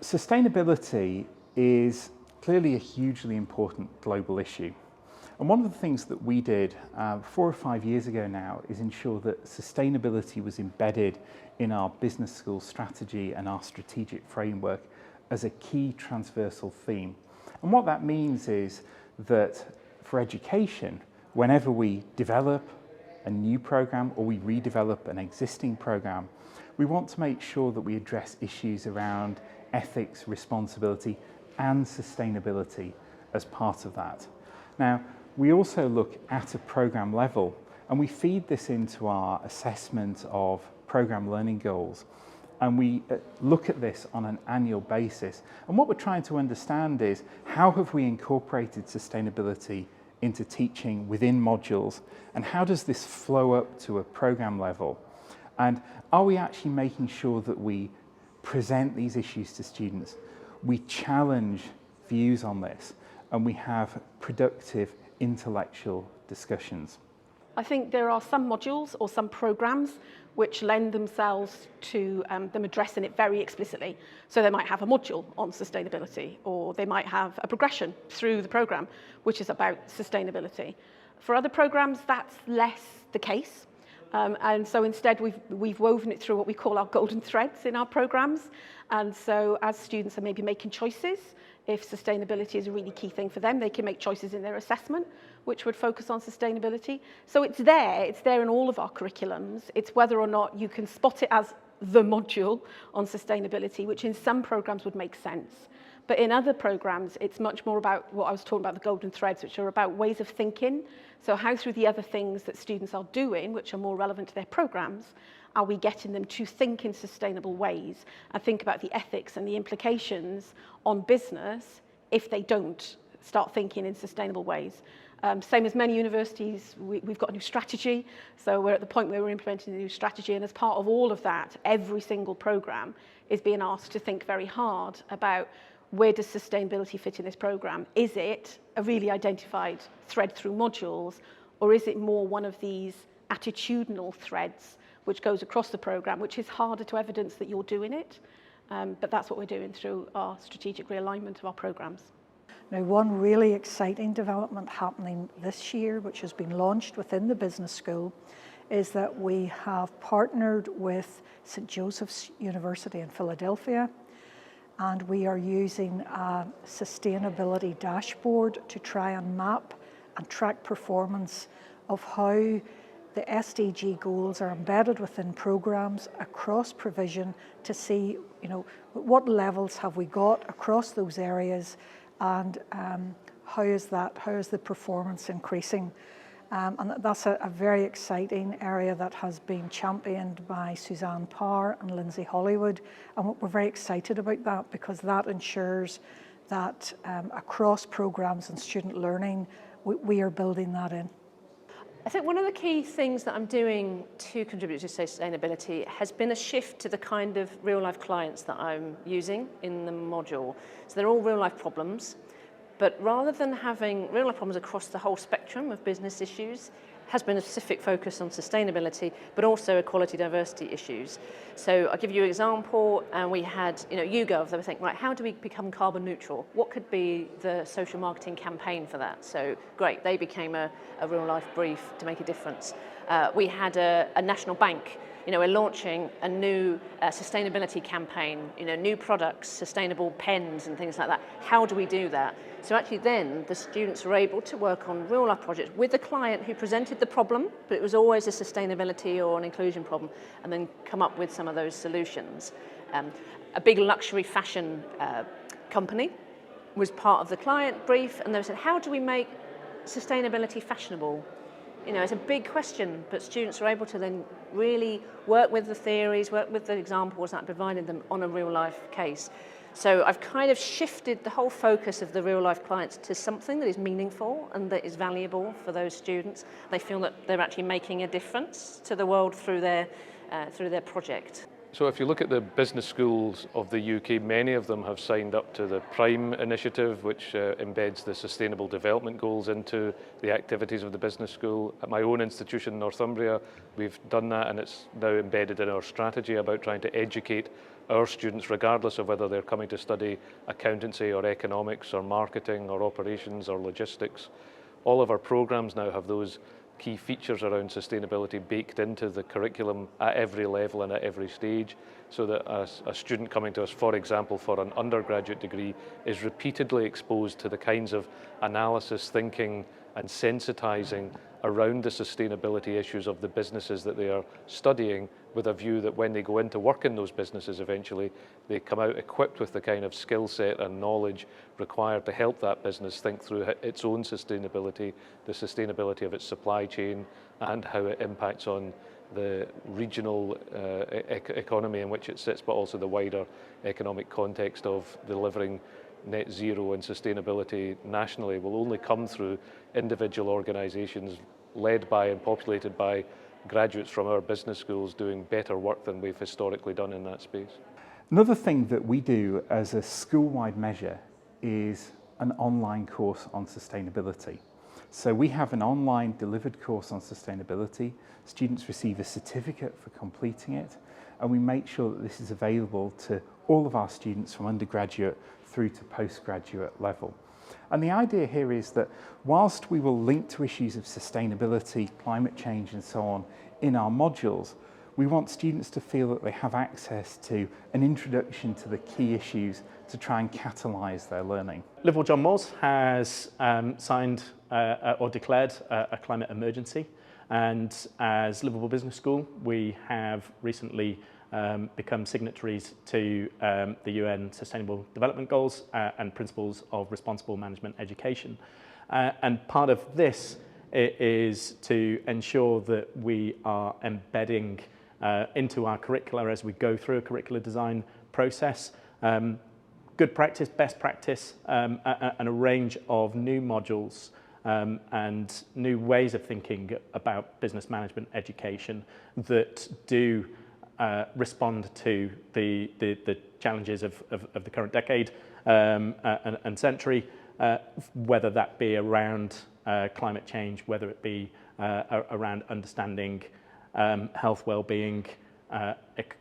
Sustainability is clearly a hugely important global issue. And one of the things that we did 4 or 5 years ago now is ensure that sustainability was embedded in our business school strategy and our strategic framework as a key transversal theme. And what that means is that for education, whenever we develop a new program or we redevelop an existing program, we want to make sure that we address issues around ethics, responsibility and sustainability as part of that. Now, we also look at a program level and we feed this into our assessment of program learning goals. And we look at this on an annual basis. And what we're trying to understand is how have we incorporated sustainability into teaching within modules, and how does this flow up to a program level? And are we actually making sure that we present these issues to students? We challenge views on this and we have productive intellectual discussions. I think there are some modules or some programs which lend themselves to them addressing it very explicitly. So they might have a module on sustainability, or they might have a progression through the program which is about sustainability. For other programs, that's less the case. And so instead we've woven it through what we call our golden threads in our programs. And so as students are maybe making choices, if sustainability is a really key thing for them, they can make choices in their assessment which would focus on sustainability. So it's there in all of our curriculums. It's whether or not you can spot it as the module on sustainability, which in some programs would make sense. But in other programs, it's much more about what I was talking about, the golden threads, which are about ways of thinking. So how through the other things that students are doing, which are more relevant to their programs, are we getting them to think in sustainable ways and think about the ethics and the implications on business if they don't start thinking in sustainable ways. Same as many universities, we've got a new strategy. So we're at the point where we're implementing the new strategy. And as part of all of that, every single program is being asked to think very hard about where does sustainability fit in this program? Is it a really identified thread through modules, or is it more one of these attitudinal threads which goes across the program, which is harder to evidence that you're doing it? But that's what we're doing through our strategic realignment of our programs. Now, one really exciting development happening this year, which has been launched within the business school, is that we have partnered with St. Joseph's University in Philadelphia, and we are using a sustainability dashboard to try and map and track performance of how the SDG goals are embedded within programs across provision to see, what levels have we got across those areas, and how is the performance increasing. And that's a very exciting area that has been championed by Suzanne Parr and Lindsay Hollywood. And we're very excited about that because that ensures that across programs and student learning, we are building that in. I think one of the key things that I'm doing to contribute to sustainability has been a shift to the kind of real-life clients that I'm using in the module. So they're all real-life problems, but rather than having real-life problems across the whole spectrum of business issues, has been a specific focus on sustainability, but also equality, diversity issues. So I'll give you an example, and we had, YouGov, they were thinking, right, how do we become carbon neutral? What could be the social marketing campaign for that? So great, they became a real life brief to make a difference. We had a national bank. We're launching a new sustainability campaign, new products, sustainable pens and things like that. How do we do that? So actually then the students were able to work on real life projects with the client who presented the problem, but it was always a sustainability or an inclusion problem, and then come up with some of those solutions. A big luxury fashion company was part of the client brief, and they said, how do we make sustainability fashionable? It's a big question, but students are able to then really work with the theories, work with the examples that provided them on a real life case. So I've kind of shifted the whole focus of the real life clients to something that is meaningful and that is valuable for those students. They feel that they're actually making a difference to the world through their project. So if you look at the business schools of the UK, many of them have signed up to the PRIME initiative, which embeds the sustainable development goals into the activities of the business school. At my own institution, Northumbria, we've done that, and it's now embedded in our strategy about trying to educate our students, regardless of whether they're coming to study accountancy or economics or marketing or operations or logistics. All of our programs now have those key features around sustainability baked into the curriculum at every level and at every stage, so that a student coming to us, for example, for an undergraduate degree, is repeatedly exposed to the kinds of analysis, thinking and sensitizing around the sustainability issues of the businesses that they are studying, with a view that when they go into work in those businesses eventually, they come out equipped with the kind of skill set and knowledge required to help that business think through its own sustainability, the sustainability of its supply chain, and how it impacts on the regional economy in which it sits, but also the wider economic context of delivering net zero and sustainability nationally will only come through individual organisations led by and populated by graduates from our business schools doing better work than we've historically done in that space. Another thing that we do as a school-wide measure is an online course on sustainability. So we have an online delivered course on sustainability. Students receive a certificate for completing it, and we make sure that this is available to all of our students from undergraduate through to postgraduate level. And the idea here is that whilst we will link to issues of sustainability, climate change and so on in our modules, we want students to feel that they have access to an introduction to the key issues to try and catalyse their learning. Liverpool John Moores has signed or declared a climate emergency, and as Liverpool Business School we have recently become signatories to the UN Sustainable Development Goals and Principles of Responsible Management Education. And part of this is to ensure that we are embedding into our curricula as we go through a curricular design process good practice, best practice, and a range of new modules and new ways of thinking about business management education that do respond to the challenges of the current decade and century, whether that be around climate change, whether it be around understanding health, well-being,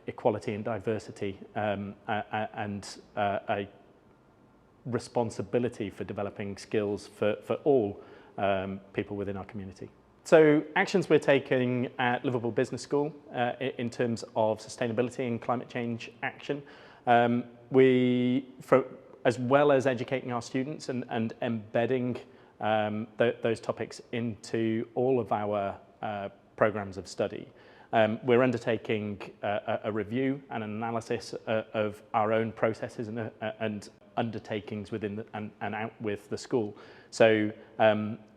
equality and diversity, and a responsibility for developing skills for all people within our community. So actions we're taking at Liverpool Business School in terms of sustainability and climate change action, as well as educating our students and embedding those topics into all of our programs of study. We're undertaking a review and an analysis of our own processes and undertakings within and out with the school. So,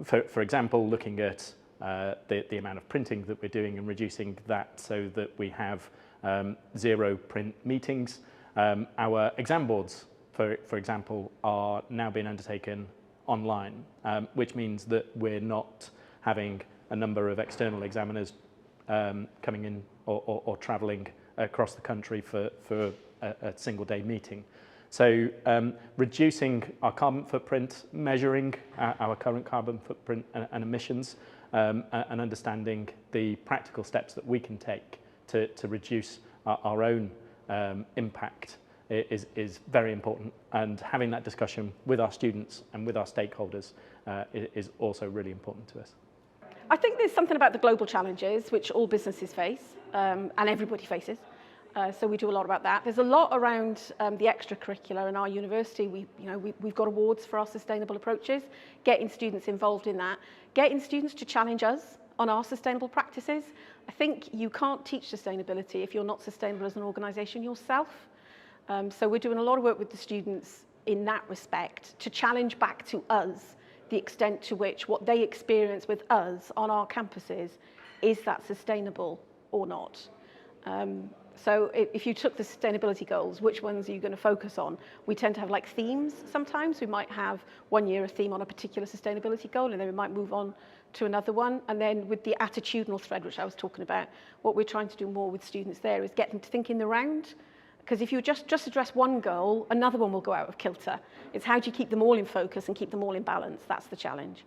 for example, looking at the amount of printing that we're doing and reducing that so that we have 0 print meetings. Our exam boards, for example, are now being undertaken online, which means that we're not having a number of external examiners coming in or travelling across the country for a single day meeting. So reducing our carbon footprint, measuring our current carbon footprint and emissions, and understanding the practical steps that we can take to reduce our own impact is very important, and having that discussion with our students and with our stakeholders is also really important to us. I think there's something about the global challenges which all businesses face and everybody faces. So we do a lot about that. There's a lot around the extracurricular in our university. We've got awards for our sustainable approaches, getting students involved in that, getting students to challenge us on our sustainable practices. I think you can't teach sustainability if you're not sustainable as an organisation yourself. So we're doing a lot of work with the students in that respect to challenge back to us the extent to which what they experience with us on our campuses, is that sustainable or not? So if you took the sustainability goals, which ones are you going to focus on? We tend to have like themes sometimes. We might have 1 year a theme on a particular sustainability goal, and then we might move on to another one. And then with the attitudinal thread, which I was talking about, what we're trying to do more with students there is get them to think in the round. Because if you just address one goal, another one will go out of kilter. It's how do you keep them all in focus and keep them all in balance? That's the challenge.